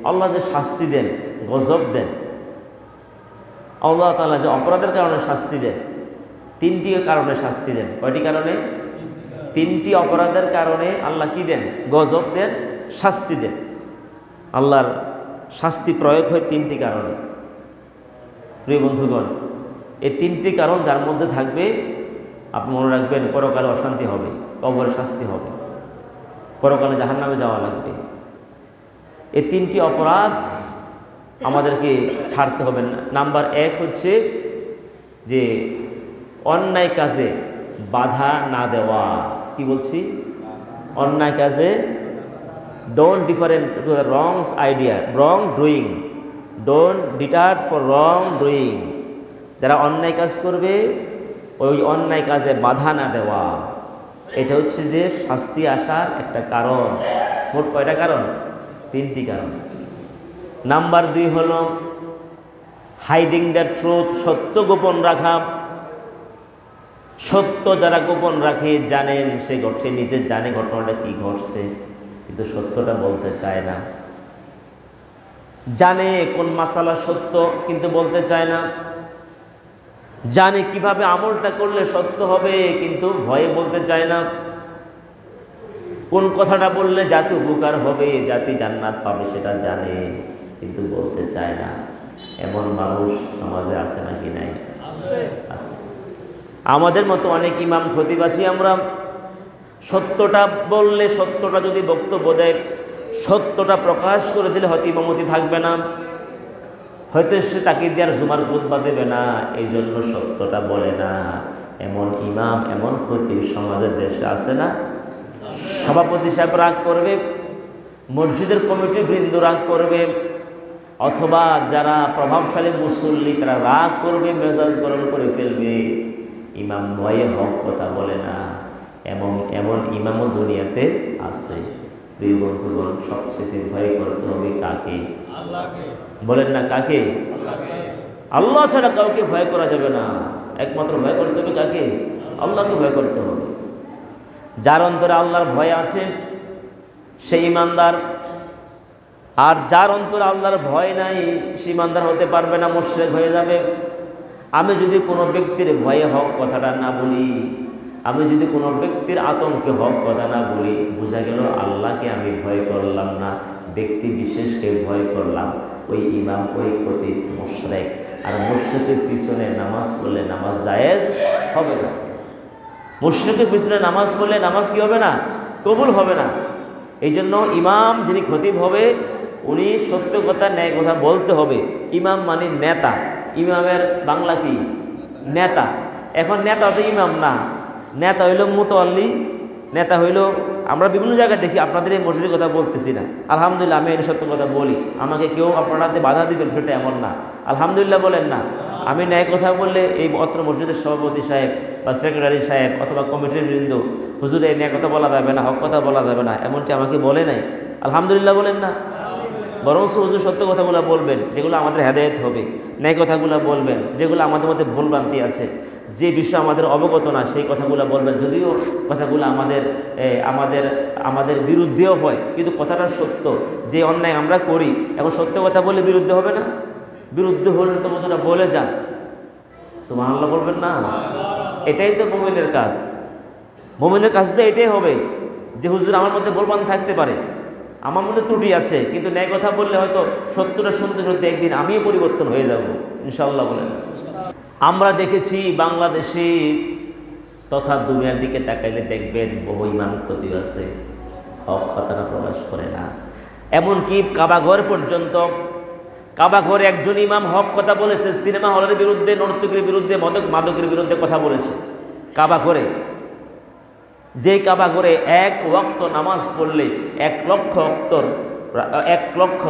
আল্লাহ যে শাস্তি দেন, গজব দেন, আল্লাহ তাআলা যে অপরাধের কারণে শাস্তি দেন, তিনটি কারণে শাস্তি দেন। কয়টি কারণে? তিনটি অপরাধের কারণে আল্লাহ কি দেন? গজব দেন, শাস্তি দেন। আল্লাহর শাস্তি প্রয়োগ হয় তিনটি কারণে। প্রিয় বন্ধুগণ, এই তিনটি কারণ যার মধ্যে থাকবে, আপনি মনে রাখবেন পরকালে অশান্তি হবে, কবরে শাস্তি হবে, পরকালে জাহান্নামে যাওয়া লাগবে। এই তিনটি অপরাধ আমাদেরকে ছাড়তে হবে না। নাম্বার এক হচ্ছে যে অন্যায় কাজে বাধা না দেওয়া। কি বলছি? অন্যায় কাজে don't different to the wrong idea, wrong doing, don't deter for wrong doing. যারা অন্যায় কাজ করবে ওই অন্যায় কাজে বাধা না দেওয়া, এটা হচ্ছে যে শাস্তি আসার একটা কারণ। মোট কয়টা কারণ? তিনটি কারণ। নাম্বার দুই হলো হাইডিং দ্য ট্রুথ, সত্য গোপন রাখা। সত্য যারা গোপন রাখে, জানেন সে নিজে জানে ঘটনাটা কি ঘটছে, কিন্তু সত্যটা বলতে চায় না। জানে কোন মাসালা সত্য, কিন্তু বলতে চায় না। জানে কিভাবে আমলটা করলে সত্য হবে, কিন্তু ভয়ে বলতে চায় না। কোন কথাটা বললে জাতি উপকার হবে, জাতি জান্নাত পাবে, সেটা জানে, কিন্তু বলতে চায় না। এমন মানুষ সমাজে আছে নাকি নাই? আছে। আমাদের মতো অনেক ইমাম খতিব আছি আমরা, সত্যটা বললে, সত্যটা যদি বক্তব্য দেয়, সত্যটা প্রকাশ করে দিলে হয়তো ইমামতি থাকবে না, হয়তো সে তাকে দেওয়ার জুমার খুতবা দেবে না, এই জন্য সত্যটা বলে না। এমন ইমাম, এমন খতিব সমাজের দেশে আছে না? সভাপতি সাহেব রাগ করবে, মসজিদের কমিটি বৃন্দ রাগ করবে, অথবা যারা প্রভাবশালী মুসল্লি তারা রাগ করবে, মেজাজ গরম করে ফেলবে। ইমাম ভয়ে হক কথা বলে না। এমন ইমামও দুনিয়াতে আছে। প্রিয় বন্ধুগণ, সবচেয়ে ভয় করতে হবে কাকে? আল্লাহকে। বলেন না কাকে? আল্লাহ ছাড়া কাউকে ভয় করা যাবে না। একমাত্র ভয় করতে হবে কাকে? আল্লাহকে ভয় করতে হবে। যার অন্তরে আল্লাহর ভয় আছে সে ইমানদার, আর যার অন্তরে আল্লাহর ভয় নাই সে ইমানদার হতে পারবে না, মুশরিক হয়ে যাবে। আমি যদি কোনো ব্যক্তির ভয়ে হক কথাটা না বলি, আমি যদি কোনো ব্যক্তির আতঙ্কে হক কথা না বলি, বোঝা গেল আল্লাহকে আমি ভয় করলাম না, ব্যক্তি বিশেষকে ভয় করলাম। ওই ইমাম, ওই খতিব মুশরিক। আর মুশরিকের পিছনে নামাজ পড়লে নামাজ জায়েজ হবে না। মুশরিকের পিছনে নামাজ পড়লে নামাজ কি হবে না? কবুল হবে না। এই জন্য ইমাম যিনি খতিব হবে, উনি সত্য কথা, ন্যায় কথা বলতে হবে। ইমাম মানে নেতা। ইমামের বাংলা কি? নেতা। এখন নেতা তো ইমাম না, নেতা হইল মুতাওয়াল্লি, নেতা হইল, আমরা বিভিন্ন জায়গায় দেখি, আপনাদের এই মসজিদের কথা বলতেছি না, আলহামদুলিল্লাহ আমি এটা সত্য কথা বলি, আমাকে কেউ আপনারাতে বাধা দিবেন সেটা এমন না, আলহামদুলিল্লাহ বলেন না। আমি ন্যায় কথা বললে এই অত্র মসজিদের সভাপতি সাহেব বা সেক্রেটারি সাহেব অথবা কমিটির বৃন্দ, হুজুর এই ন্যায় কথা বলা যাবে না, হক কথা বলা যাবে না, এমনটি আমাকে বলে নাই, আলহামদুলিল্লাহ বলেন না। বরং হুজুর সত্য কথাগুলো বলবেন, যেগুলো আমাদের হেদায়েত হবে, ন্যায় কথাগুলো বলবেন, যেগুলো আমাদের মধ্যে ভুল ভ্রান্তি আছে, যে বিষয় আমাদের অবগত না সেই কথাগুলো বলবেন। যদিও কথাগুলো আমাদের বিরুদ্ধেও হয়, কিন্তু কথাটা সত্য। যে অন্যায় আমরা করি, এখন সত্য কথা বলে বিরুদ্ধে হবে না? বিরুদ্ধে হলে তো বোধহয় বলে যান, সুবহানাল্লাহ বলবেন না? এটাই তো মুমিনের কাজ। মুমিনের কাজ তো এটাই হবে যে হুজুর আমার মধ্যে ভুলভ্রান্তি থাকতে পারে, আমার মধ্যে ত্রুটি আছে, কিন্তু ন্যায় কথা বললে হয়তো সত্যটা শুনতে শুনতে একদিন আমিও পরিবর্তন হয়ে যাব ইনশাআল্লাহ বলেন। আমরা দেখেছি বাংলাদেশে তথা দুনিয়ার দিকে তাকাইলে দেখবেন বহু ইমাম খতিব আছে, হক কথাটা প্রকাশ করে না। এমনকি কাবাঘর পর্যন্ত, কাবাঘরে একজন ইমাম হক কথা বলেছে, সিনেমা হলের বিরুদ্ধে, নর্তকীর বিরুদ্ধে, মাদকের বিরুদ্ধে কথা বলেছে কাবাঘরে। যে কাবাঘরে এক ওয়াক্ত নামাজ পড়লে 1,00,000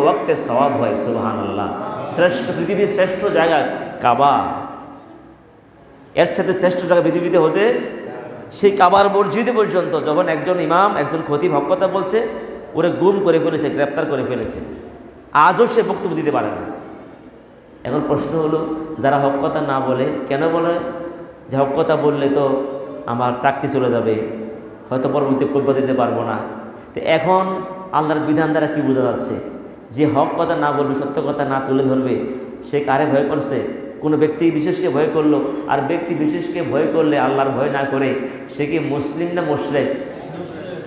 ওয়াক্তের সওয়াব হয়। সুবহানাল্লাহ। শ্রেষ্ঠ, পৃথিবীর শ্রেষ্ঠ জায়গা কাবা, এর সাথে শ্রেষ্ঠ জায়গা পৃথিবীতে হতে সেই কাবার মসজিদে পর্যন্ত যখন একজন ইমাম, একজন খতিব হক কথা বলছে, ওরে গুম করে ফেলেছে, গ্রেপ্তার করে ফেলেছে, আজও সে বক্তব্য দিতে পারে না। এখন প্রশ্ন হলো, যারা হক কথা না বলে কেন বলে? যে হক কথা বললে তো আমার চাকরি চলে যাবে, হয়তো পরবর্তী খুতবা দিতে পারবো না। তো এখন আল্লাহর বিধান দ্বারা কি বোঝা যাচ্ছে? যে হক কথা না বলবে, সত্য কথা না তুলে ধরবে, সে কারে ভয় করছে? কোনো ব্যক্তি বিশেষকে ভয় করলো। আর ব্যক্তি বিশেষকে ভয় করলে আল্লাহর ভয় না করে সে কি মুসলিম না মুশরিক?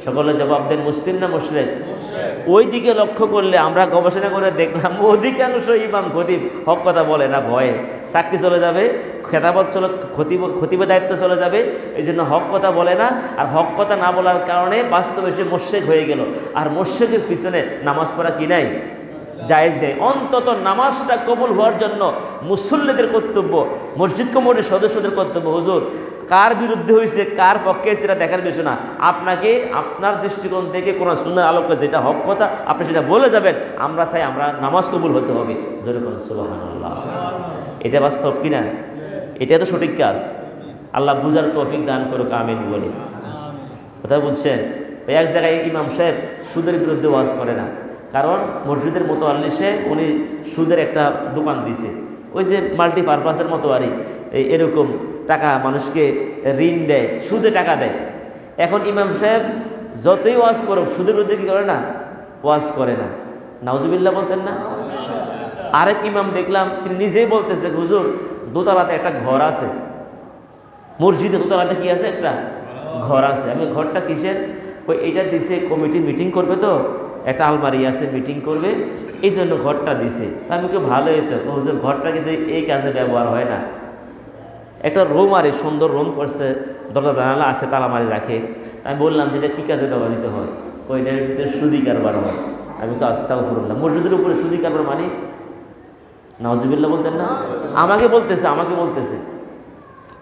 সকলে জবাব দেন, মুসলিম না মুশরিক? ওই দিকে লক্ষ্য করলে আমরা গবেষণা করে দেখলাম অধিকাংশ ইমাম খতিব হক কথা বলে না, ভয়ে চাকরি চলে যাবে, খেতাবত চলে, খতিবের দায়িত্ব চলে যাবে, এই জন্য হক কথা বলে না। আর হক কথা না বলার কারণে বাস্তবে সে মুশরিক হয়ে গেল। আর মুশরিকের পিছনে নামাজ পড়া কি নাই? জায়েজ নেই। অন্তত নামাজটা কবুল হওয়ার জন্য মুসল্লিদের কর্তব্য, মসজিদ কমিটির সদস্যদের কর্তব্য, হুজুর কার বিরুদ্ধে হয়েছে, কার পক্ষে সেটা দেখার বিষয় না। আপনাকে আপনার দৃষ্টিকোণ থেকে কোরআন সুন্নাহর আলোকে যেটা হক কথা আপনি সেটা বলে যাবেন। আমরা চাই আমরা নামাজ কবুল হতে হবে। জোরে কোন সুবহানাল্লাহ। এটা বাস্তব কিনা? এটা তো সঠিক কাজ। আল্লাহ বুঝার তৌফিক দান করুক, আমিন বলি। কথা বুঝছেন? এক জায়গায় ইমাম সাহেব সুদের বিরুদ্ধে ওয়াজ করে না, কারণ মসজিদের মতো আল্লিশে উনি সুদের একটা দোকান দিছে, ওই যে মাল্টিপারপাসের মতো আরই এরকম টাকা মানুষকে ঋণ দেয়, সুদে টাকা দেয়। এখন ইমাম সাহেব যতই ওয়াজ করুক সুদের বিরুদ্ধে কী করে না? ওয়াজ করে না। নাউজুবিল্লাহ বলতেন না? আরেক ইমাম দেখলাম তিনি নিজেই বলতেছে, হুজুর দোতলাতে একটা ঘর আছে, মসজিদে দোতলাতে কি আছে? একটা ঘর আছে। আমি ঘরটা কিসের? ওই এইটা দিছে কমিটি মিটিং করবে, তো একটা আলমারি আছে মিটিং করবে, এই জন্য ঘরটা দিছে। তা আমি কেউ ভালো হতো, হুজুর ঘরটা কিন্তু এই কাজে ব্যবহার হয় না। একটা রুম আরে সুন্দর রুম করছে, দরজা জানালা আছে, তালামারি রাখে। আমি বললাম যে এটা কী কাজে ব্যবহৃত হয়? ওইটার ভিতরে সুদি কারবার হয়। আমি তো আস্তাগফিরুল্লাহ, মসজিদের উপরে সুদি কারবার মানে? নাউজুবিল্লাহ বলতেন না? আমাকে বলতেছে।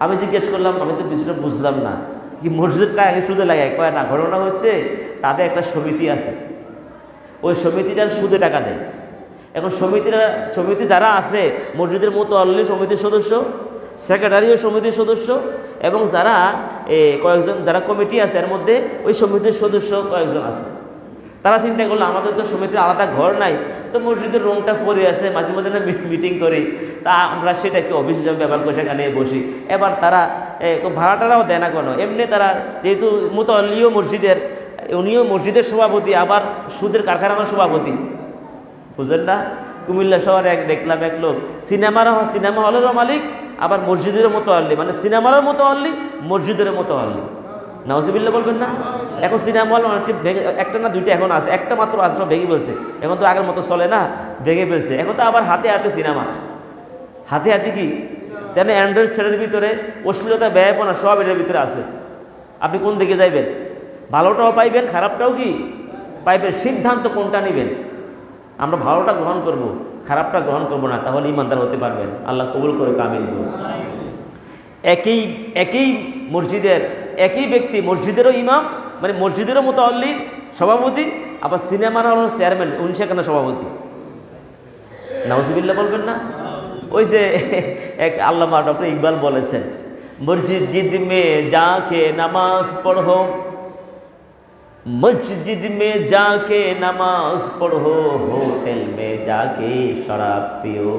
আমি জিজ্ঞেস করলাম, আমি তো বিষয়টা বুঝলাম না, কি মসজিদের টাকা সুদে লাগায়? কয় না, ঘটনা হচ্ছে তাদের একটা সমিতি আছে, ওই সমিতিটার সুদে টাকা দেয়। এখন সমিতি যারা আছে, মসজিদের মুতাল্লি সমিতির সদস্য, সেক্রেটারিও সমিতির সদস্য, এবং যারা কয়েকজন যারা কমিটি আছে এর মধ্যে ওই সমিতির সদস্য কয়েকজন আছে। তারা চিন্তা করলো আমাদের তো সমিতির আলাদা ঘর নাই, তো মসজিদের রুমটা পড়ে আসে, মাঝে মধ্যে না মিটিং করি, তা আমরা সেটাকে অফিস হিসাবে ব্যবহার করে সেখানে বসি। এবার তারা ভাড়াটারাও দেয় না কোনো, এমনি তারা যেহেতু মুতাল্লিও মসজিদের, উনিও মসজিদের সভাপতি, আবার সুদের কারখানার সভাপতি, বুঝলেন না? কুমিল্লা শহরে দেখলাম এক লোক সিনেমা হলেরও মালিক, আবার মসজিদের মতো আল্লি, মানে সিনেমার মতো আল্লি, মসজিদের মতো আল্লি। নাউজুবিল্লাহ বলবেন না? এখন সিনেমা হল অনেকটি ভেঙে, একটা না দুইটা এখন আছে, একটা মাত্র আছে, সব ভেঙে ফেলছে। এখন তো আগের মতো চলে না, ভেঙে ফেলছে। এখন তো আবার হাতে হাতে সিনেমা, হাতে হাতে কি তেন অ্যান্ড্রয়েড সেটের ভিতরে অশ্লীলতা ব্যয়পনা সব এটার ভিতরে আছে। আপনি কোন দিকে যাইবেন? ভালোটাও পাইবেন, খারাপটাও কি পাইবেন। সিদ্ধান্ত কোনটা নেবেন? আমরা ভালোটা গ্রহণ করব, খারাপটা গ্রহণ করব না, তাহলে ইমানদার হতে পারবেন। আল্লাহ কবুল করে, আমিন বলুন। একই মসজিদের একই ব্যক্তি, মসজিদেরও ইমাম, মানে মসজিদেরও মুতাল্লি সভাপতি, আবার সিনেমার হল চেয়ারম্যান, উনি সেখানে সভাপতি। নাউজুবিল্লাহ বলবেন না? ওই যে এক আল্লামা ডক্টর ইকবাল বলেছেন, মসজিদ মে যাকে নামাজ পড়ো, मस्जिद में जाके नमाज पढ़ो, होटल में जाके शराब पियो,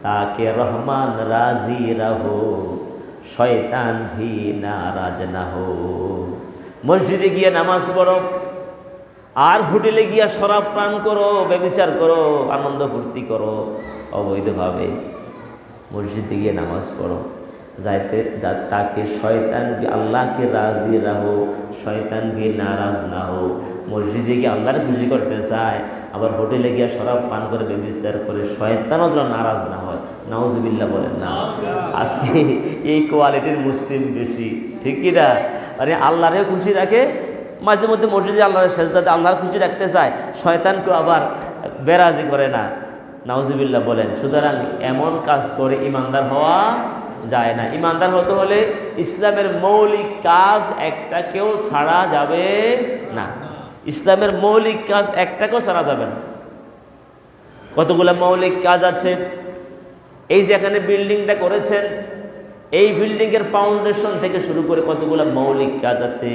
ताकि रहमान राजी रहो, शैतान भी नाराज ना हो। মসজিদে গিয়ে নামাজ পড়ো, আর হোটেলে গিয়ে শরাব পান করো, ব্যভিচার করো, আনন্দ ফুর্তি করো অবৈধভাবে। মসজিদে গিয়ে নামাজ পড়ো, যাইতে তাকে শয়তান भी আল্লাহ के রাজি রাহো, শয়তান भी নারাজ না হো। মসজিদে গিয়ে আল্লাহর খুশি করতে চায়, আবার হোটেলে গিয়ে শরাব পান করে ব্যভিচার করে শয়তানও যেন নারাজ না হয়। নাউজুবিল্লাহ বলেন না? আজকে এই কোয়ালিটির মুসলিম বেশি, ঠিক কি না? মানে আল্লাহরে খুশি রাখে, মাঝে মধ্যে মসজিদে আল্লাহর সেজদাতে আল্লাহর খুশি রাখতে চায়, শয়তানকেও আবার বেরাজি করে না। নাউজুবিল্লাহ বলেন। সুতরাং এমন কাজ করে ইমানদার হওয়া যায় না। ইমানদার হতে হলে ইসলামের মৌলিক কাজ একটাকেও ছাড়া যাবে না। ইসলামের মৌলিক কাজ একটাকেও ছাড়া যাবে না। কতগুলো মৌলিক কাজ আছে। এই যে এখানে বিল্ডিংটা করেছেন, এই বিল্ডিংয়ের ফাউন্ডেশন থেকে শুরু করে কতগুলো মৌলিক কাজ আছে।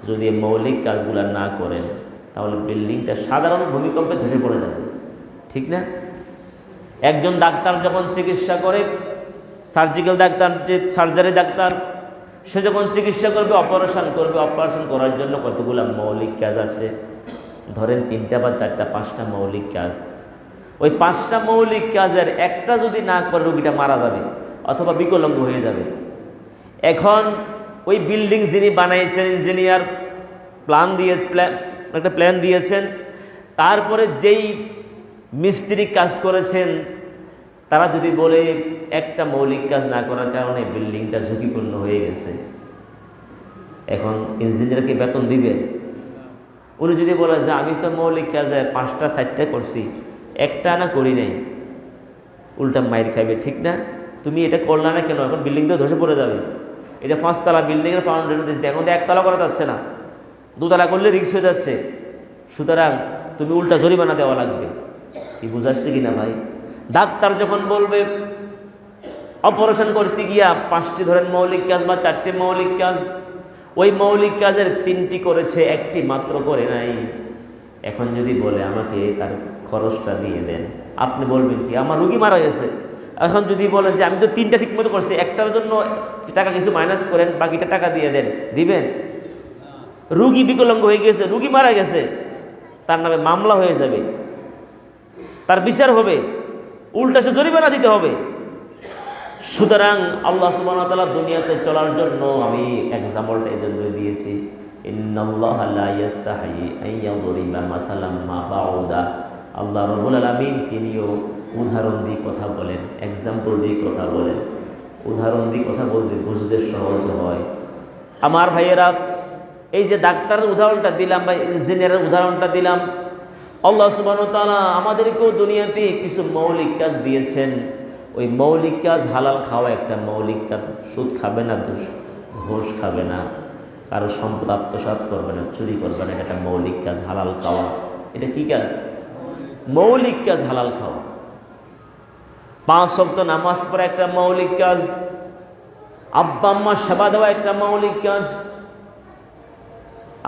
যদি মৌলিক কাজগুলো না করেন তাহলে বিল্ডিংটা সাধারণ ভূমিকম্পে ধসে পড়ে যাবে, ঠিক না? একজন ডাক্তার যখন চিকিৎসা করে, সার্জিক্যাল ডাক্তার, যে সার্জারি ডাক্তার, সে যখন চিকিৎসা করবে, অপারেশন করবে, অপারেশন করার জন্য কতগুলো মৌলিক কাজ আছে। ধরেন 3টা বা 4টা 5টা মৌলিক কাজ, ওই 5টা মৌলিক কাজের একটা যদি না করে রোগীটা মারা যাবে অথবা বিকলাঙ্গ হয়ে যাবে। এখন ওই বিল্ডিং যিনি বানাইছেন, ইঞ্জিনিয়ার একটা প্ল্যান দিয়েছেন, তারপরে যেই মিস্ত্রি কাজ করেছেন তারা যদি বলে একটা মৌলিক কাজ না করার কারণে বিল্ডিংটা ঝুঁকিপূর্ণ হয়ে গেছে, এখন ইঞ্জিনিয়ারকে বেতন দিবে? উনি যদি বলে যে আমি তো মৌলিক কাজে 5টা 4টা করছি, একটা না করি নাই, উল্টা মাইর খাইবে, ঠিক না? তুমি এটা করলা না কেন? এখন বিল্ডিং তো ধসে পড়ে যাবে। এটা 5তলা বিল্ডিংয়ের ফাউন্ডেশন দিচ্ছে, এখন তো 1তলা করা যাচ্ছে না, 2তলা করলে রিস্ক হয়ে যাচ্ছে, সুতরাং তুমি উল্টা জরিমানা দেওয়া লাগবে। কি বুঝাচ্ছে কিনা ভাই? ডাক্তার যখন বলবে অপারেশন করতে গিয়া 5টি ধরেন মৌলিক কাজ বা 4টি মৌলিক কাজ, ওই মৌলিক কাজের 3টি করেছে, 1টি মাত্র করে নাই। এখন যদি বলে আমাকে তার খরচটা দিয়ে দেন, আপনি বলবেন কি আমার রুগী মারা গেছে। এখন যদি বলেন যে আমি তো 3টা ঠিক মতো করছি, একটার জন্য টাকা কিছু মাইনাস করেন, বাকিটা টাকা দিয়ে দেন, দিবেন? রুগী বিকলাঙ্গ হয়ে গেছে, রুগী মারা গেছে, তার নামে মামলা হয়ে যাবে, তার বিচার হবে, উল্টা সে জরিমানা দিতে হবে। সুতরাং আল্লাহ সুবহানাহু ওয়া তাআলা দুনিয়াতে চলার জন্য আমি এক্সাম্পলটা এই জন্য দিয়েছি, ইন্নাল্লাহা লা ইস্তাহি আন ইয়াদরিবা মাসালাম মা বাউদা। আল্লাহ রাব্বুল আলামিন তিনিও উদাহরণ দিয়ে কথা বলেন, এক্সাম্পল দিয়ে কথা বলেন। উদাহরণ দিয়ে কথা বলতে বুঝতে সহজ হয়। আমার ভাইয়েরা, এই যে ডাক্তারের উদাহরণটা দিলাম বা ইঞ্জিনিয়ারের উদাহরণটা দিলাম, আল্লাহ সুবহানাহু ওয়া তাআলা আমাদেরকেও দুনিয়াতে কিছু মৌলিক কাজ দিয়েছেন। ওই মৌলিক কাজ হালাল খাওয়া একটা মৌলিক কাজ। সুদ খাবে না, ঘুষ খাবে না, কারো সম্পদ আত্মসাৎ করবে না, চুরি করবে না, এটা একটা মৌলিক কাজ, হালাল খাওয়া। এটা কি কাজ? মৌলিক কাজ, হালাল খাওয়া। 5 ওয়াক্ত নামাজ পড়া একটা মৌলিক কাজ, আব্বা আম্মার সেবা দেওয়া একটা মৌলিক কাজ।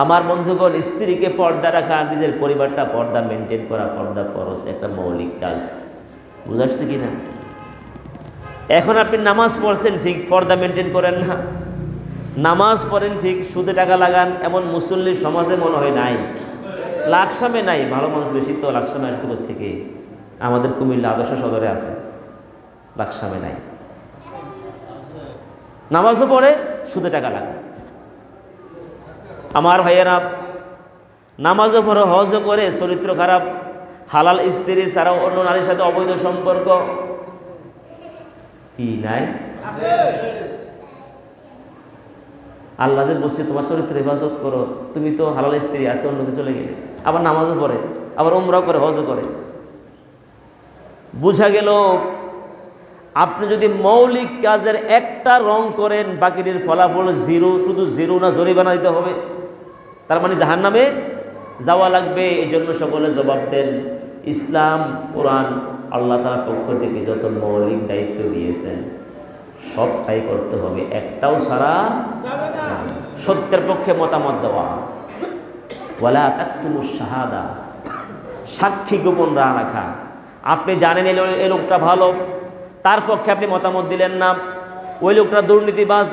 আমার বন্ধুগণ, স্ত্রীকে পর্দা রাখা, নিজের পরিবারটা পর্দা মেনটেন করা, পর্দা ফরজ, একটা মৌলিক কাজ। বুঝাচ্ছে কি না? এখন আপনি নামাজ পড়ছেন ঠিক, পর্দা মেনটেন করেন না। নামাজ পড়েন ঠিক, সুদে টাকা লাগান, এমন মুসল্লি সমাজে মনে হয় নাই, লাকসামে নাই। ভালো মানুষ বেশি তো লাকসামে আসবে থেকে, আমাদের কুমিল্লা আদর্শ সদরে আছে, লাকসামে নাই। নামাজও পড়ে, সুদে টাকা লাগান। আমার ভাইয়েরা, নামাজও পড়ে, হজও করে, চরিত্র খারাপ, হালাল স্ত্রী ছাড়াও অন্য নারীর সাথে অবৈধ সম্পর্ক, কি নাই? আল্লাহ বলছে তোমার চরিত্র হেফাজত করো, তুমি তো হালাল স্ত্রী আছে, অন্যকে চলে গেলে। আবার নামাজও পড়ে, আবার উমরাও করে, হজও করে। বুঝা গেল আপনি যদি মৌলিক কাজের একটা রং করেন, বাকিটির ফলাফল জিরো। শুধু জিরো না, জরিমানা দিতে হবে, তার মানে জাহান্নামে যাওয়া লাগবে। এই জন্য সকলে জবাব দেন। ইসলাম, কোরআন, আল্লাহ তাআলার পক্ষ থেকে যত মৌলিক দায়িত্ব দিয়েছেন সবটাই করতে হবে, একটাও ছাড়া যাবে না। সত্যের পক্ষে মতামত দেওয়া, ওয়ালা তাকতুমুশ শাহাদা, সাক্ষী গোপন রাখা। আপনি জানেন এই লোকটা ভালো, তার পক্ষে আপনি মতামত দিলেন না। ওই লোকটা দুর্নীতিবাজ,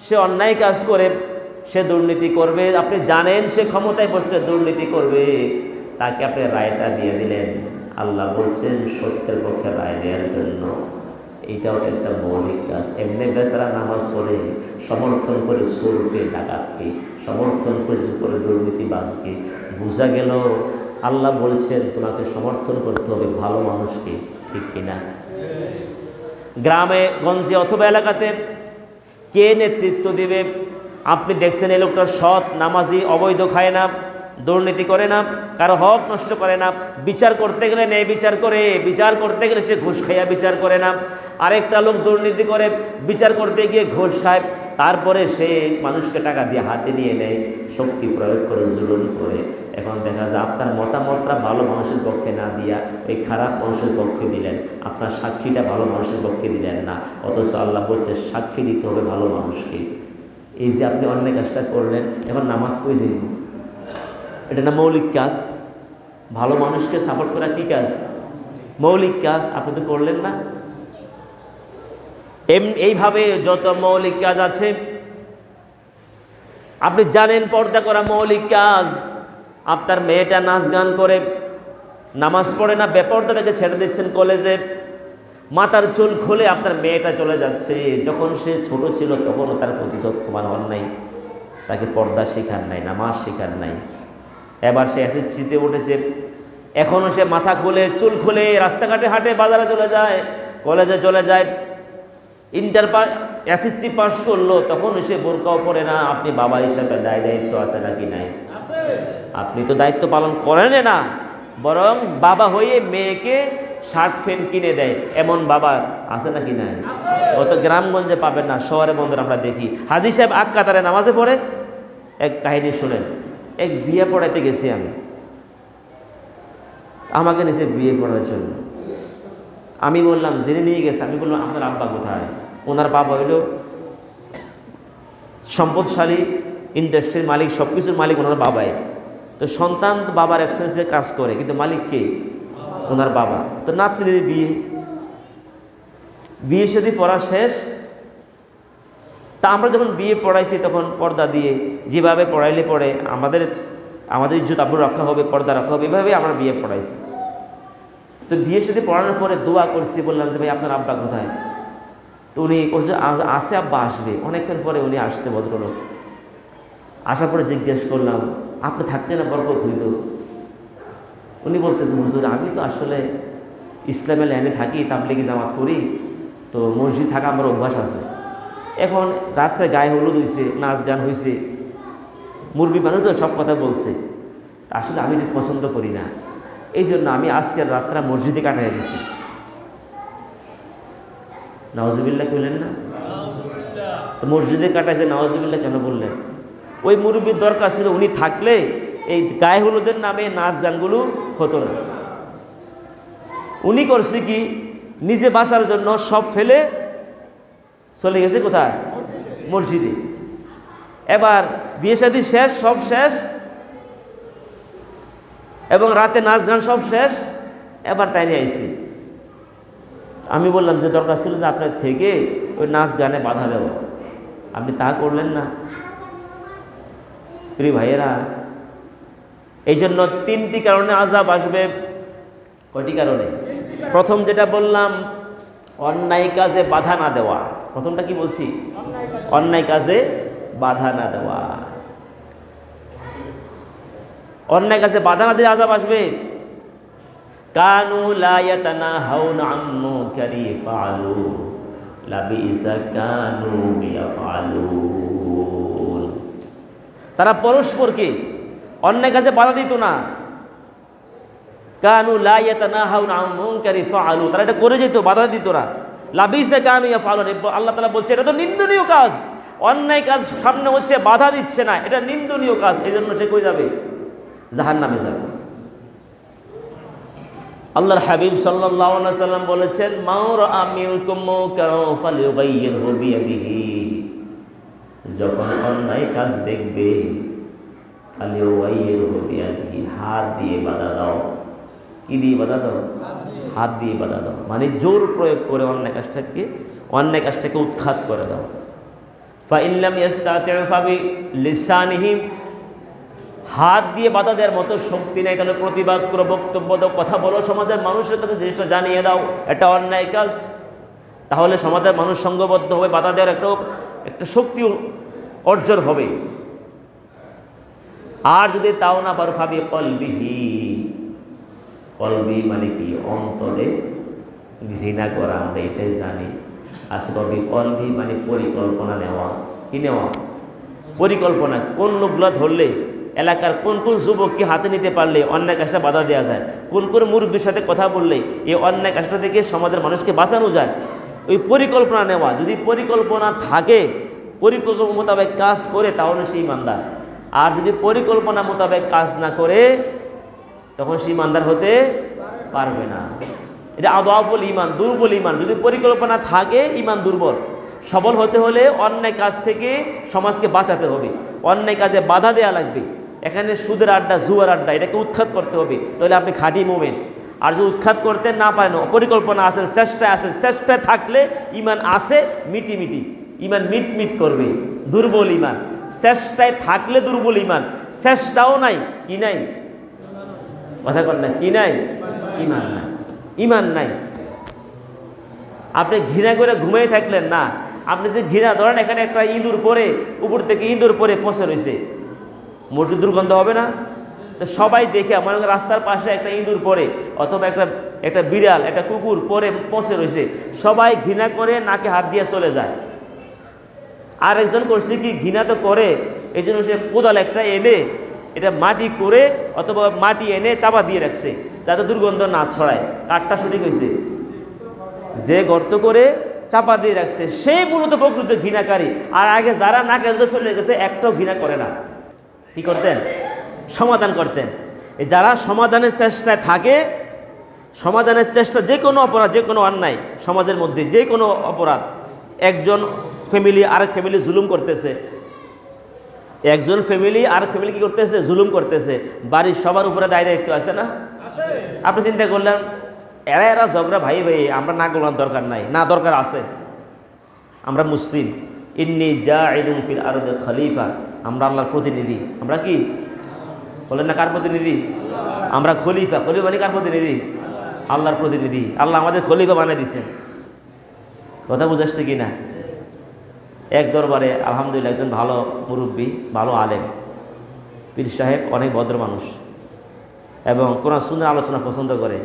সে অন্যায় কাজ করে, সে দুর্নীতি করবে, আপনি জানেন সে ক্ষমতায় বসে দুর্নীতি করবে, তাকে আপনি রায়টা দিয়ে দিলেন। আল্লাহ বলছেন সত্যের পক্ষে রায় দেওয়ার জন্য। এইটাও একটা মৌলিক কাজ। এমনি বেচারা নামাজ পড়ে সমর্থন করে চোরকে, ডাকাতকে, সমর্থন করে দুর্নীতিবাজকে। বোঝা গেল আল্লাহ বলছেন তোমাকে সমর্থন করতে হবে ভালো মানুষকে, ঠিক কিনা? গ্রামে গঞ্জে অথবা এলাকাতে কে নেতৃত্ব দিবে? আপনি দেখছেন এই লোকটা সৎ, নামাজি, অবৈধ খায় না, দুর্নীতি করে না, কারো হক নষ্ট করে না, বিচার করতে গেলে ন্যায় বিচার করে, বিচার করতে গেলে সে ঘুষ খাইয়া বিচার করে না। আরেকটা লোক দুর্নীতি করে, বিচার করতে গিয়ে ঘুষ খায়, তারপরে সে মানুষকে টাকা দিয়ে হাতে নিয়ে নেয়, শক্তি প্রয়োগ করে, জুলুম করে। এখন দেখা যায় আপনার মতামতটা ভালো মানুষের পক্ষে না দিয়া ওই খারাপ মানুষের পক্ষে দিলেন, আপনার সাক্ষীটা ভালো মানুষের পক্ষে দিলেন না। অথচ আল্লাহ বলছে সাক্ষী দিতে হবে ভালো মানুষকে। এই যে আপনি অন্য কাজটা করলেন, এখন নামাজ কই যাইব? এটা না মৌলিক কাজ? ভালো মানুষকে সাপোর্ট করা কি কাজ? মৌলিক কাজ। আপনি তো করলেন না। এইভাবে যত মৌলিক কাজ আছে, আপনি জানেন পর্দা করা মৌলিক কাজ, আপনার মেয়েটা নাচ গান করে, নামাজ পড়ে না, বেপরদা তাকে ছেড়ে দিচ্ছেন কলেজে, মাথার চুল খুলে আপনার মেয়েটা চলে যাচ্ছে। যখন সে ছোট ছিল তখনও তার প্রতি যত্নবান হন নাই, তাকে পর্দা শেখান নাই, নামাজ শেখান নাই। এবার সে এসএসসিতে উঠেছে, এখনও সে মাথা খুলে চুল খুলে রাস্তাঘাটে হাঁটে, বাজারে চলে যায়, কলেজে চলে যায়। ইন্টার এসএসসি পাস করলো, তখন সে বোরকাও পরে না। আপনি বাবা হিসাবে দায়িত্ব আছে নাকি নাই? আপনি তো দায়িত্ব পালন করেন না, বরং বাবা হয়ে মেয়েকে শার্ট প্যান্ট কিনে দেয়, এমন বাবা আছে নাকি নাই? ও তো গ্রামগঞ্জে পাবেন না, শহরে বন্ধুরা আমরা দেখি। হাজী সাহেব আগ কাতারে নামাজে পড়ে। এক কাহিনী শোনেন, এক বিয়ে পড়াইতে গেছি আমি, আমাকে নিচে বিয়ে পড়ার জন্য। আমি বললাম, জেনে নিয়ে গেছে। আমি বললাম, আপনার আব্বা কোথায়? ওনার বাবা হইল সম্পদশালী, ইন্ডাস্ট্রির মালিক, সব কিছুর মালিক ওনার বাবাই। তো সন্তান তো বাবার অ্যাবসেন্সে কাজ করে, কিন্তু মালিক কে? ওনার বাবা। তো নাতনির বিয়ে সাথে পড়া শেষ। তা আমরা যখন বিয়ে পড়াইছি তখন পর্দা দিয়ে, যেভাবে পড়াইলে পড়ে আমাদের ইজ্জত আব্রু রক্ষা হবে, পর্দা রক্ষা হবে, এভাবে আমরা বিয়ে পড়াইছি। তো বিয়ের সাথে পড়ানোর পরে দোয়া করছি, বললাম যে ভাই আপনার আব্বা কোথায়? তো উনি আসে, আব্বা আসবে। অনেকক্ষণ পরে উনি আসছে, ভদ্রলোক। আসার পরে জিজ্ঞেস করলাম, আপনি থাকলে না বরকত হইত? উনি বলতেছে, হুজুর আমি তো আসলে ইসলামের লাইনে থাকি, তাবলিগি জামাত করি, তো মসজিদ থাকা আমার অভ্যাস আছে। এখন রাত্রে গায়ে হলুদ হয়েছে, নাচ গান হয়েছে, মুরব্বী মানুষ তো সব কথা বলছে, আসলে আমি পছন্দ করি না, এই জন্য আমি আজকের রাতটা মসজিদে কাটাই দিছি। নাউজুবিল্লাহ কইলেন না? তো মসজিদে কাটাইছে, নাউজুবিল্লাহ কেন বললেন? ওই মুরব্বীর দরকার ছিল, উনি থাকলে এই গায়ে হলুদের নামে নাচ গানগুলো হতো না। উনি করছে কি, নিজে বাঁচার জন্য সব ফেলে চলে গেছে কোথায়? মসজিদে। এবার বিয়ে শাদী শেষ, সব শেষ, এবং রাতে নাচ গান সব শেষ। এবার তাই নিয়ে আইছি। আমি বললাম যে দরকার ছিল যে আপনার থেকে ওই নাচ গানে বাধা দেওয়া, আপনি তা করলেন না। প্রিয় ভাইয়েরা, এই জন্য 3টি কারণে আযাব আসবে। কয়টি কারণে? প্রথম যেটা বললাম, অন্যায় কাজে বাধা না দেওয়া। প্রথমটা কি বলছি? অন্যায় কাজে বাধা না দেওয়া। অন্যায় কাজে বাধা না দিয়ে আযাব আসবে। কানু লা ইয়াতানাহাউনা আন মুনকারি ফাআলু লাবিসা কানু ইয়াফআলুন। তারা পরস্পরকে অন্যায় কাজে বাধা দিত না। কানু লা ইয়াতানাহাউনা আন মুনকারি ফাআলু, তারা এটা করে যেত, বাধা দিত না। লাবিসা কানু ইয়াফআলুন, আল্লাহ তাআলা বলছে এটা তো নিন্দনীয় কাজ। অন্যায় কাজ সামনে হচ্ছে, বাধা দিচ্ছে না, এটা নিন্দনীয় কাজ। এই জন্য সে কই যাবে? জাহান্নামে যাবে। আল্লাহর হাবিব সাল্লাল্লাহু আলাইহি ওয়াসাল্লাম বলেছেন, মান রাআ মিনকুম মুনকারান ফালিয়ুগাইয়িরহু বিয়াদিহি। যখন অন্যায় কাজ দেখবে, ফালিয়ুগাইয়িরহু বিয়াদিহি, হাত দিয়ে বাধা দাও। কি দিয়ে বাধা দাও? হাত দিয়ে বাধা দাও, মানে জোর প্রয়োগ করে অন্যায় কাজটাকে উৎখাত করে দাও। ফাইন লাম ইস্তাতি' ফাবিলিসানিহি, হাত দিয়ে বাধা দেওয়ার মতো শক্তি নেই, তাহলে প্রতিবাদ করো, বক্তব্য দাও, কথা বলো, সমাজের মানুষের কাছে জিনিসটা জানিয়ে দাও এটা অন্যায় কাজ। তাহলে সমাজের মানুষ সংঘবদ্ধ হবে, বাধা দেওয়ার একটা শক্তি অর্জন হবে। আর যদি তাও না পারো, ভাবি কলবিহি, কলবি মানে কি? অন্তরে ঘৃণা করা, আমরা এটাই জানি। আসলে কলবি মানে পরিকল্পনা নেওয়া। কি নেওয়া? পরিকল্পনা। কোন লোকগুলা ধরলে, এলাকার কোন কোন যুবককে হাতে নিতে পারলে অন্যায় কাজটা বাধা দেওয়া যায়, কোন কোন মুরব্বীর সাথে কথা বললে এই অন্যায় কাজটা থেকে সমাজের মানুষকে বাঁচানো যায়, ওই পরিকল্পনা নেওয়া। যদি পরিকল্পনা থাকে, পরিকল্পনা মোতাবেক কাজ করে, তাহলে সেই ইমানদার। আর যদি পরিকল্পনা মোতাবেক কাজ না করে, তখন সেই ইমানদার হতে পারবে না। এটা আদওয়াফুল ঈমান, দুর্বল ঈমান। যদি পরিকল্পনা থাকে, ঈমান দুর্বল। সবল হতে হলে অন্যায় কাজ থেকে সমাজকে বাঁচাতে হবে, অন্যায় কাজে বাধা দেওয়া লাগবে। এখানে সুদের আড্ডা, জুয়ার আড্ডা, এটাকে উৎখাত করতে হবে, তাহলে আপনি খাঁটি মুমিন। আর যদি উৎখাত করতে না পারেন, পরিকল্পনা আছে, চেষ্টায় আছে, চেষ্টায় থাকলে ঈমান আছে মিটি মিটি, ইমান মিট করবে, দুর্বল ইমান। চেষ্টায় থাকলে দুর্বল ইমান, চেষ্টাও নাই, কি নাই, কথা কর না, কি নাই, ইমান নাই, ইমান নাই। আপনি ঘৃণা করে ঘুমিয়ে থাকলেন না, আপনি যে ঘৃণা ধরেন এখানে একটা ইঁদুর পরে, উপর থেকে ইঁদুর পরে পচে রয়েছে, মসজিদ দুর্গন্ধ হবে না? তো সবাই দেখে, মনে করেন রাস্তার পাশে একটা ইঁদুর পরে, অথবা একটা বিড়াল, একটা কুকুর পরে পচে রয়েছে, সবাই ঘৃণা করে নাকে হাত দিয়ে চলে যায়। আর একজন করছে কি, ঘৃণা তো করে, এই জন্য সে কোদাল একটা এনে এটা মাটি করে অথবা মাটি এনে চাপা দিয়ে রাখছে যাতে দুর্গন্ধ না ছড়ায়। কাঠটা সঠিক হয়েছে, যে গর্ত করে চাপা দিয়ে রাখছে সেই মূলত প্রকৃত ঘৃণাকারী। আর আগে যারা নাকে ধরে চলে গেছে একটাও ঘৃণা করে না, কি করতেন, সমাধান করতেন। যারা সমাধানের চেষ্টায় থাকে, সমাধানের চেষ্টা, যে কোনো অপরাধ, যে কোনো অন্যায়, সমাজের মধ্যে যে কোনো অপরাধ, একজন ফ্যামিলি আরেক ফ্যামিলি জুলুম করতেছে, একজন ফ্যামিলি আরেক ফ্যামিলি কি করতেছে, জুলুম করতেছে, বাড়ির সবার উপরে দায়িত্ব আছে না? আপনি চিন্তা করলেন এরা ঝগড়া ভাই ভাই, আমরা না করার দরকার নাই, না দরকার আছে। আমরা মুসলিম, ইন্নী জাইলুন ফিল আরদি খলিফা, আমরা আল্লাহর প্রতিনিধি। আমরা কি বলেন না, কার প্রতিনিধি? আমরা খলিফা। খলিফা মানে কার প্রতিনিধি? আল্লাহর প্রতিনিধি। আল্লাহ আমাদের খলিফা বানিয়ে দিয়েছেন। কথা বুঝাচ্ছে কি না? এক দরবারে আলহামদুলিল্লাহ একজন ভালো মুরব্বী, ভালো আলেম, পীর সাহেব, অনেক ভদ্র মানুষ এবং কোরআন সুন্নাহ আলোচনা পছন্দ করে।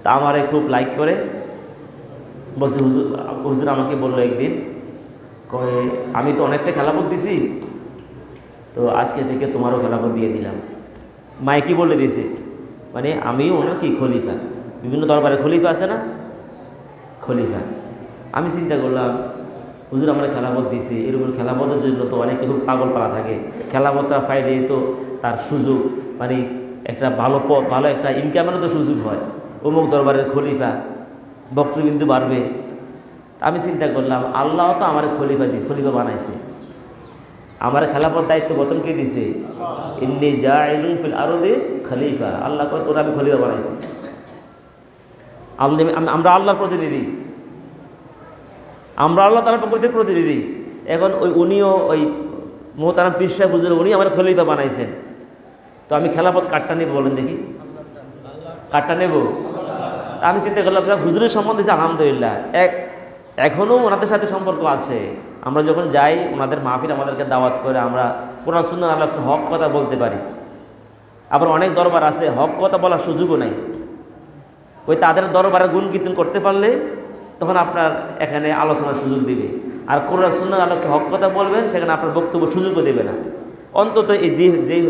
তা আমারে খুব লাইক করে, বলছে হুজুর আমাকে বললো একদিন, কয়ে আমি তো অনেকটা খেলাফত দিছি, তো আজকে থেকে তোমারও খেলাফত দিয়ে দিলাম। মাইকি বলে দিয়েছে, মানে আমিও ওনার কি খলিফা। বিভিন্ন দরবারে খলিফা আছে না, খলিফা। আমি চিন্তা করলাম হুজুর আমরা খেলাফত দিয়েছি, এরকম খেলাফতের জন্য তো অনেকে খুব পাগল পাড়া থাকে, খেলাফতটা পাইলে তো তার সুযোগ, মানে একটা ভালো ভালো একটা ইনকামেরও তো সুযোগ হয়, অমুক দরবারের খলিফা, বক্তবিন্দু বাড়বে। আমি চিন্তা করলাম আল্লাহ তো আমার খলিফা বানাইছে, আমার খেলাফত দায়িত্ব বতন কে দিছে? ইন্নী জাইলুন ফিল আরদি খলিফা, আল্লাহ কয় তোরা আমি খলিফা বানাইছি। আমরা আল্লাহর প্রতিনিধি, আমরা আল্লাহ তাআলার পক্ষ থেকে প্রতিনিধি। এখন উনিও ওই মোহতারাম পীর সাহেব হুজুর, উনি আমার খলিফা বানাইছেন, তো আমি খেলাফত কাটটা নেব, বলেন দেখি, কাটটা নেব? আমি চিন্তা করলাম হুজুরের সম্বন্ধে আলহামদুলিল্লাহ এখনও ওনাদের সাথে সম্পর্ক আছে। আমরা যখন যাই ওনাদের মাহফিল আমাদেরকে দাওয়াত করে, আমরা কোরআন সুন্নাহ আল্লাহকে হক কথা বলতে পারি। আবার অনেক দরবার আছে হক কথা বলার সুযোগও নাই, ওই তাদের দরবারে গুণ কীর্তন করতে পারলে তখন আপনার এখানে আলোচনার সুযোগ দিবে। আর কোরআন সুন্নাহ আল্লাহকে হক কথা বলবেন, সেখানে আপনার বক্তব্য সুযোগও দেবে না। অন্তত এই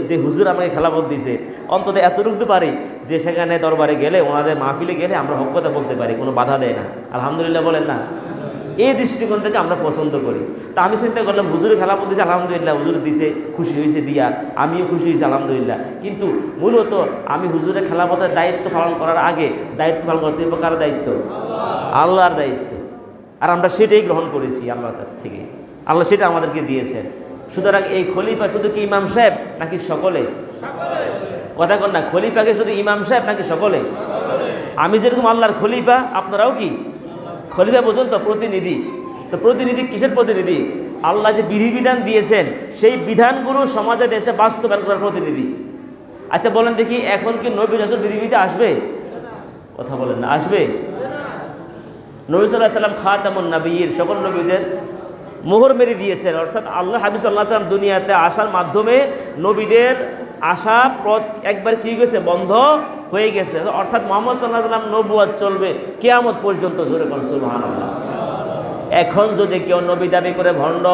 যে হুজুর আমাকে খেলাফত দিছে, অন্তত এতটুকু তো পারি যে সেখানে দরবারে গেলে, ওনাদের মাহফিলে গেলে আমরা হক কথা বলতে পারি, কোনো বাধা দেয় না। আলহামদুলিল্লাহ বলেন না? এই দৃষ্টিকোণ থেকে আমরা পছন্দ করি। তা আমি চিন্তা করলাম হুজুরে খেলাফত দিয়েছে, আলহামদুলিল্লাহ, হুজুর দিছে, খুশি হয়েছে দিয়া, আমিও খুশি হয়েছি আলহামদুলিল্লাহ। কিন্তু মূলত আমি হুজুরের খেলাফতের দায়িত্ব পালন করার আগে দায়িত্ব পালন করতে হবে কার দায়িত্ব? আল্লাহর দায়িত্ব। আর আমরা সেটাই গ্রহণ করেছি আল্লাহর কাছ থেকে, আল্লাহ সেটা আমাদেরকে দিয়েছেন। সুতরাং এই খলিফা শুধু কি ইমাম সাহেব নাকি সকলে? কথা কন না, খলিফাকে শুধু ইমাম সাহেব নাকি সকলে? আমি যেরকম আল্লাহর খলিফা, আপনারাও কি খলিফা? পর্যন্ত প্রতিনিধি। তো প্রতিনিধি কিসের প্রতিনিধি? আল্লাহ যে বিধিবিধান দিয়েছেন সেই বিধানগুলো সমাজে দেশে বাস্তবায়ন করার প্রতিনিধি। আচ্ছা বলেন দেখি, এখন কি নবী রাসূল বিধিবিধান আসবে? কথা বলেন না, আসবে? নবী সাল্লাল্লাহু আলাইহি ওয়াসাল্লাম খাতামুন নবিয়্যিন, সকল নবীদের মোহর মেরে দিয়েছেন। অর্থাৎ আল্লাহ হাবিব সাল্লাল্লাহু আলাইহি ওয়াসাল্লাম দুনিয়াতে আসার মাধ্যমে নবীদের আশা পথ একবার কি গেছে, বন্ধ হয়ে গেছে। অর্থাৎ মুহাম্মদ সাল্লাল্লাহু আলাইহি ওয়াসাল্লাম নবুয়ত চলবে কিয়ামত পর্যন্ত। জোরে বলেন সুবহানাল্লাহ। এখন যদি কেউ নবী দাবি করে ভণ্ড,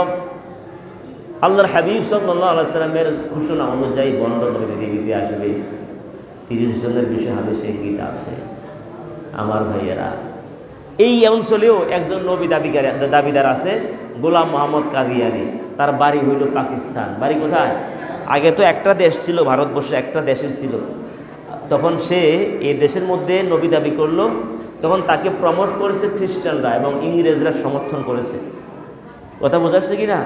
আল্লাহর হাবিব সাল্লাল্লাহু আলাইহি ওয়াসাল্লামের ঘোষণা অনুযায়ী ভণ্ড নবী পৃথিবীতে আসবে। 30 জনের বিষয়ে হাদিসে ইঙ্গিত আছে। আমার ভাইয়েরা, এই অঞ্চলেও একজন নবী দাবিদার আছে, গোলাম মোহাম্মদ কাদিয়ানী। তার বাড়ি হইল পাকিস্তান। বাড়ি কোথায়? আগে তো একটা দেশ ছিল, ভারতবর্ষে একটা দেশের ছিল। তখন সে এই দেশের মধ্যে নবী দাবি করলো, তখন তাকে প্রমোট করেছে খ্রিস্টানরা এবং ইংরেজরা সমর্থন করেছে। কথা বোঝাচ্ছে কি না?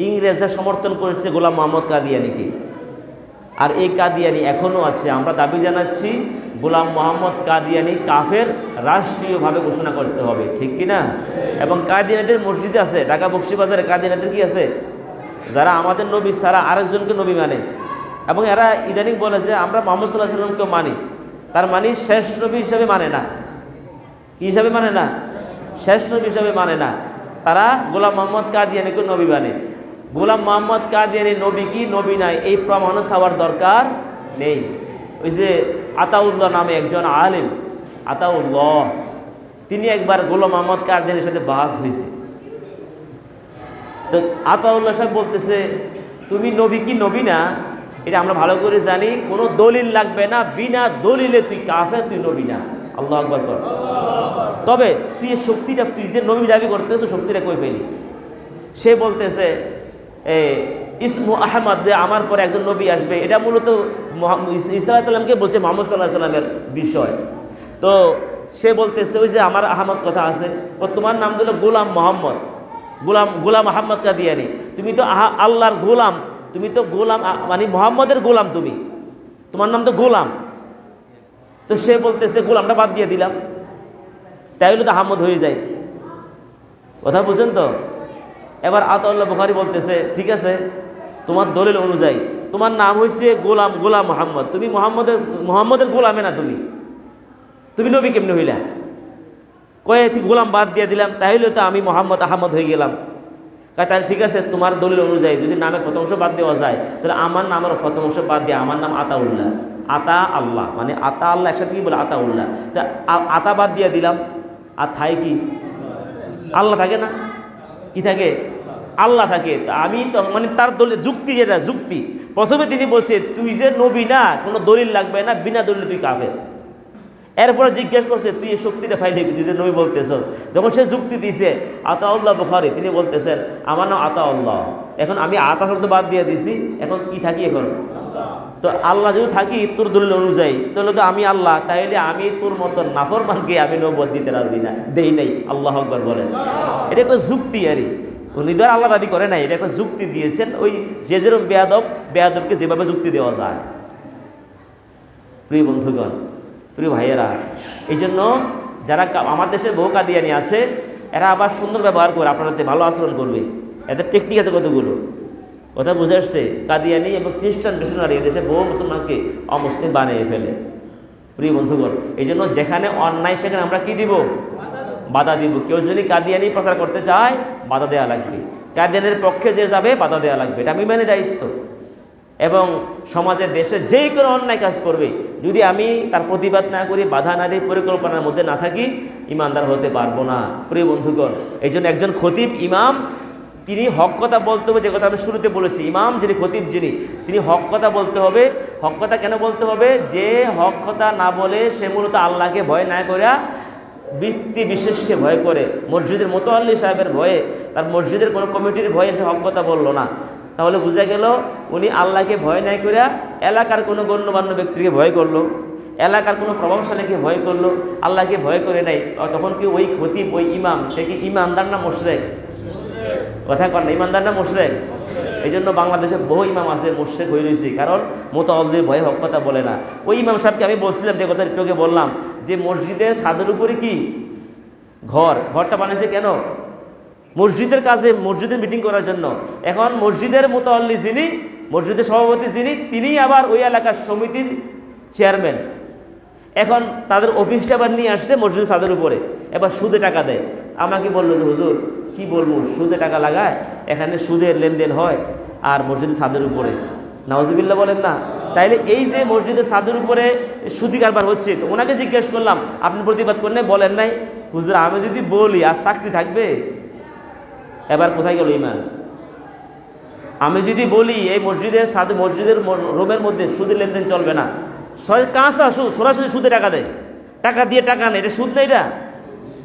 ইংরেজরা সমর্থন করেছে গোলাম মোহাম্মদ কাদিয়ানীকে। আর এই কাদিয়ানী এখনও আছে। আমরা দাবি জানাচ্ছি গোলাম মোহাম্মদ কাদিয়ানি কাফের রাষ্ট্রীয়ভাবে ঘোষণা করতে হবে, ঠিক কি না? এবং কাদিয়ানিদের মসজিদ আছে, ঢাকা বকশীবাজারে কাদিয়ানিদের কি আছে, যারা আমাদের নবী ছাড়া আরেকজনকে নবী মানে, এবং এরা ইদানিং বলে যে আমরা মুহাম্মদ সাল্লাল্লাহু আলাইহি ওয়াসাল্লামকে মানি, তার মানে শেষ নবী হিসাবে মানে না। কি হিসাবে মানে না? শেষ নবী হিসাবে মানে না। তারা গোলাম মোহাম্মদ কাদিয়ানিকে নবী মানে। গোলাম মোহাম্মদ কাদিয়ানি নবী কি নবী নাই এই প্রমাণ চাওয়ার দরকার নেই। ওই যে আতাউল্লাহ নামে একজন আলেম, আতাউল্লাহ, তিনি একবার গোলাম মোহাম্মদ কাদিয়ানির সাথে বাহাস হয়েছে। তো আতাউল্লাহ সাহেব বলতেছে, তুমি নবী কি নবী না এটা আমরা ভালো করে জানি, কোনো দলিল লাগবে না, বিনা দলিলে তুই কাফের, তুই নবী না। আল্লাহু আকবার কর। তবে তুই এই শক্তিটা, তুই যে নবী দাবি করতেছ শক্তিটা কই পেলি? সে বলতেছে ইসমু আহমদ, আমার পরে একজন নবী আসবে, এটা মূলত ঈসা আলাইহিস সালামকে বলছে মুহাম্মদ সাল্লাল্লাহু আলাইহি সাল্লামের বিষয়। তো সে বলতেছে ওই যে আমার আহমদ কথা আছে, ও তোমার নাম দিল গোলাম মোহাম্মদ, গোলাম আহমদ কাদিয়ানি, তুমি তো আল্লাহর গোলাম, তুমি তো গোলাম মানে মোহাম্মদের গোলাম, তুমি, তোমার নাম তো গোলাম। তো সে বলতেছে গোলামটা বাদ দিয়ে দিলাম, তাইলে তো আহমদ হয়ে যায়। কথা বুঝেন তো? এবার আতাউল্লাহ বুখারী বলতেছে, ঠিক আছে, তোমার দলিল অনুযায়ী তোমার নাম হয়েছে গোলাম মোহাম্মদ, তুমি মোহাম্মদের গোলামে না, তুমি নবী কেমনে হইলা? কয়ে গোলাম বাদ দিয়ে দিলাম, তাহলে তো আমি মোহাম্মদ আহমদ হয়ে গেলাম। তাহলে ঠিক আছে, তোমার দলিল অনুযায়ী যদি নামের প্রথম অংশ বাদ দেওয়া যায়, তাহলে আমার নামের প্রথম অংশ বাদ দিয়ে আমার নাম আতাউল্লাহ, আতা আল্লাহ, মানে আতা আল্লাহ একসাথে কি বলে আতাউল্লাহ, তা আতা বাদ দিয়ে দিলাম, আর থাই কি আল্লাহ থাকে না? কি থাকে? আল্লাহ থাকে। তা আমি তো মানে তার দলিল যুক্তি, যেটা যুক্তি, প্রথমে তিনি বলছে তুই যে নবী না, কোনো দলিল লাগবে না, বিনা দলিলে তুই কাফের। এরপরে জিজ্ঞেস করছে তুই এই শক্তিটা ফাইলে তুই যে নবী বলতেছ। যখন সে যুক্তি দিছে আতাউল্লাহ বুখারী, তিনি বলতেছেন আমার নাম আতাউল্লাহ, এখন আমি আতা শব্দ বাদ দিয়ে দিছি, এখন কি থাকি এখন? তো আল্লাহ যদি থাকি তোর দলিল অনুযায়ী, তাহলে তো আমি আল্লাহ, তাইলে আমি তোর মতন নাফরমানকে আমি নবুয়ত দিতে রাজি না, দেই নাই। আল্লাহু আকবার বলেন। এটা একটা যুক্তি, আরে উনি ধর আল্লাহ দাবি করে নাই, এটা একটা যুক্তি দিয়েছেন, ওই যে যেরকম বেয়াদবকে যেভাবে যুক্তি দেওয়া যায়। প্রিয় বন্ধুগণ, প্রিয় ভাইয়েরা, এই জন্য যারা আমার দেশের বহু কাদিয়ানি আছে, এরা আবার সুন্দর ব্যবহার করে আপনাদের ভালো আচরণ করবে, এদের টেকনিক আছে কতগুলো। কথা বুঝে আসছে? কাদিয়ানি এবং খ্রিস্টান মিশনারি এদেশে বহু মুসলমানকে অমুসলিম বানিয়ে ফেলে। প্রিয় বন্ধুগণ, এই জন্য যেখানে অন্যায় সেখানে আমরা কি দিব? বাধা দিব। কেউ যদি কাদিয়ানি প্রচার করতে চায়, বাধা দেওয়া লাগবে। কাদিয়ানের পক্ষে যে যাবে, বাধা দেওয়া লাগবে, এটা ইমানি দায়িত্ব। এবং সমাজের দেশে যেই কোনো অন্যায় কাজ করবে, যদি আমি তার প্রতিবাদ না করি, বাধা না দিই, পরিকল্পনার মধ্যে না থাকি, ইমানদার হতে পারবো না। প্রিয় বন্ধুগণ, এই জন্য একজন খতিব, ইমাম, তিনি হক কথা বলতে হবে। যে কথা আমি শুরুতে বলেছি, ইমাম যিনি, খতিব যিনি, তিনি হক কথা বলতে হবে। হক কথা কেন বলতে হবে? যে হক কথা না বলে সে মূলত আল্লাহকে ভয় না করে ব্যক্তি বিশেষকে ভয় করে, মসজিদের মোতাল্লি সাহেবের ভয়ে, তার মসজিদের কোনো কমিটির ভয়ে সে হক কথা বললো না, তাহলে বোঝা গেল উনি আল্লাহকে ভয় নাই করে এলাকার কোনো গণ্যমান্য ব্যক্তিকে ভয় করলো, এলাকার কোনো প্রভাবশালীকে ভয় করলো, আল্লাহকে ভয় করে নাই। তখন কি ওই খতিব, ওই ইমাম, সে কি ইমানদার না মুশরিক? কথা কর না, ইমানদার না মুশরিক? এই জন্য বাংলাদেশে বহু ইমাম আছে মুশরিক হয়ে রয়েছে, কারণ মোতাওয়াল্লির ভয়ে হক কথা বলে না। ওই ইমাম সাহেবকে আমি বলছিলাম, যে কথা একটু আগে বললাম, যে মসজিদের ছাদের উপরে কি ঘরটা বানিয়েছে কেন? মসজিদের কাজে, মসজিদের মিটিং করার জন্য। এখন মসজিদের মোতাওয়াল্লি যিনি, মসজিদের সভাপতি যিনি, তিনি আবার ওই এলাকার সমিতির চেয়ারম্যান। এখন তাদের অফিসটা আবার নিয়ে আসছে মসজিদের ছাদের উপরে, এবার সুদে টাকা দেয়। আমাকে বললো যে হুজুর কি বলবো, সুদে টাকা লাগায়, এখানে সুদের লেনদেন হয়, আর মসজিদের ছাদের উপরে, নাউজুবিল্লাহ বলেন না। তাইলে এই যে মসজিদের ছাদের উপরে সুদি কারবার হচ্ছে, তো ওনাকে জিজ্ঞেস করলাম আপনি প্রতিবাদ করলেন, বলেন নাই। হুজুর আমি যদি বলি আর চাকরি থাকবে? এবার কোথায় গেল ইমান? আমি যদি বলি এই মসজিদের সাথে, মসজিদের রুমের মধ্যে সুদের লেনদেন চলবে না, কাঁচা সুদ, সরাসরি সুদে টাকা দেয়, টাকা দিয়ে টাকা নেই, এটা সুদ নেই, এটা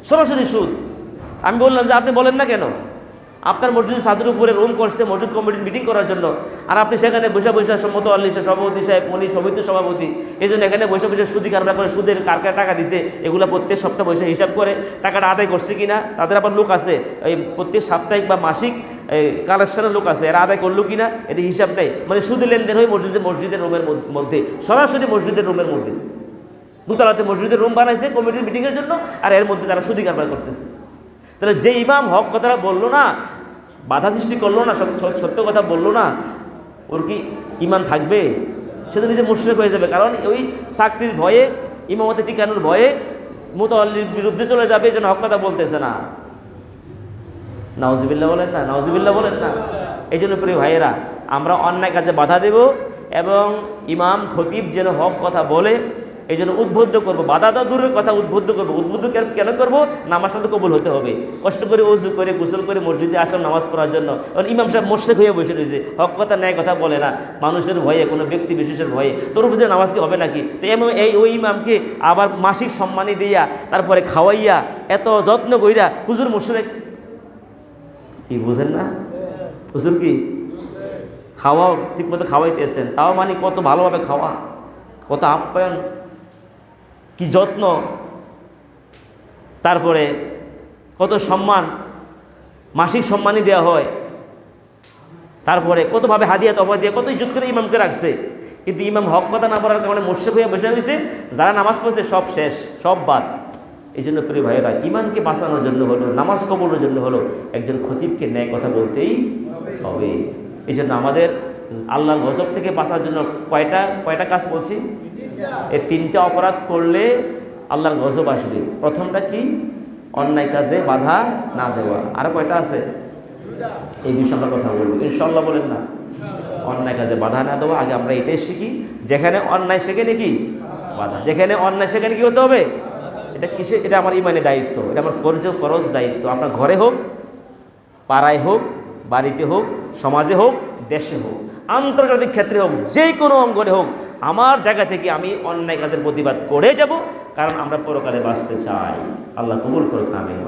সরাসরি সুদ। আমি বললাম যে আপনি বলেন না কেন? আপনার মসজিদের ছাদের উপরে রুম করছে মসজিদ কমিটির মিটিং করার জন্য, আর আপনি সেখানে বসে বসে মোতাওয়াল্লি সভাপতি সাহেব, উনি সমিতির সভাপতি, এই জন্য এখানে বসে বসে সুদি কারবার করে, সুদের কার কার টাকা দিছে এগুলো প্রত্যেক সপ্তাহ বসে হিসাব করে টাকাটা আদায় করছে কিনা, তাদের আবার লোক আছে এই প্রত্যেক সাপ্তাহিক বা মাসিক কালেকশনের লোক আছে, এরা আদায় করলো কিনা এটা হিসাব নেই। মানে সুদের লেনদেন হয় মসজিদের রুমের মধ্যে, সরাসরি মসজিদের রুমের মধ্যে। দুতলাতে মসজিদের রুম বানাইছে কমিটির মিটিংয়ের জন্য, আর এর মধ্যে তারা সুদি কারবার করতেছে। তাহলে যে ইমাম হক কথাটা বললো না, বাধা সৃষ্টি করলো না, সত্য কথা বললো না, ওর কি ইমান থাকবে? সে তো নিজে মুশরিক হয়ে যাবে। কারণ ওই চাকরির ভয়ে, ইমামতে টিকানোর ভয়ে মুতাওয়াল্লির বিরুদ্ধে চলে যাবে, এই জন্য হক কথা বলতেছে না। নাউজুবিল্লাহ বলেন না, নাউজুবিল্লাহ বলেন না। এই জন্য প্রিয় ভাইয়েরা, আমরা অন্যায় কাজে বাধা দেব এবং ইমাম খতিব যেন হক কথা বলে এই জন্য উদ্বুদ্ধ করবো। বাধা দেওয়া দূরের কথা, উদ্বুদ্ধ করবো। উদ্বুদ্ধ কেন করবো? নামাজটা তো কবুল হতে হবে। কষ্ট করে ওযু করে গোসল করে মসজিদে আসলাম নামাজ পড়ার জন্য, এবং ইমাম সাহেব মুশরিক হয়ে বসে রয়েছে, হক কথা ন্যায় কথা বলে না, মানুষের ভয়ে, কোনো ব্যক্তি বিশেষের ভয়ে। তোর বুঝে নামাজ কি হবে নাকি? তো ওই ইমামকে আবার মাসিক সম্মানী দিয়া, তারপরে খাওয়াইয়া, এত যত্ন কইরা হুজুর মুশরিক। কি বুঝেন না? হুজুর কি খাওয়া ঠিক মতো খাওয়াইতেছেন, তাও মানে কত ভালোভাবে খাওয়া, কত আপ্যায়ন, কি যত্ন, তারপরে কত সম্মান, মাসিক সম্মানই দেওয়া হয়, তারপরে কতভাবে হাদিয়া তবা দিয়ে কত ইজ্জত করে ইমামকে রাখছে। কিন্তু ইমাম হক কথা না বলার কারণে মুশরিক হয়ে বসে রয়েছে, যারা নামাজ পড়ছে সব শেষ, সব বাদ। এই জন্য প্রিয় ভাইয়েরা, ইমানকে বাঁচানোর জন্য হলো, নামাজ কবুলের জন্য হলো, একজন খতিবকে ন্যায় কথা বলতেই হবে। এই জন্য আমাদের আল্লাহর গজব থেকে বাঁচার জন্য কয়টা কাজ বলছি? এই 3টা অপরাধ করলে আল্লাহর গজব আসবে। প্রথমটা কি? অন্যায় কাজে বাধা না দেওয়া। আরো কয়টা আছে? এই বিষয়ে আমরা কথা বলবো ইনশাআল্লাহ, বলেন না? অন্যায় কাজে বাধা না দেওয়া। আগে আমরা এটাই শিখি, যেখানে অন্যায় সেখানে কি বাধা, যেখানে অন্যায় সেখানে কি হতে হবে। এটা কিসে? এটা আমার ইমানের দায়িত্ব, এটা আমার ফরজ দায়িত্ব। আপনার ঘরে হোক, পাড়ায় হোক, বাড়িতে হোক, সমাজে হোক, দেশে হোক, আন্তর্জাতিক ক্ষেত্রে হোক, যে কোনো অঙ্গনে হোক, আমার জায়গা থেকে আমি অন্যায় কাজের প্রতিবাদ করে যাব, কারণ আমরা পরকালে বাঁচতে চাই। আল্লাহ কবুল করুন, আমিন।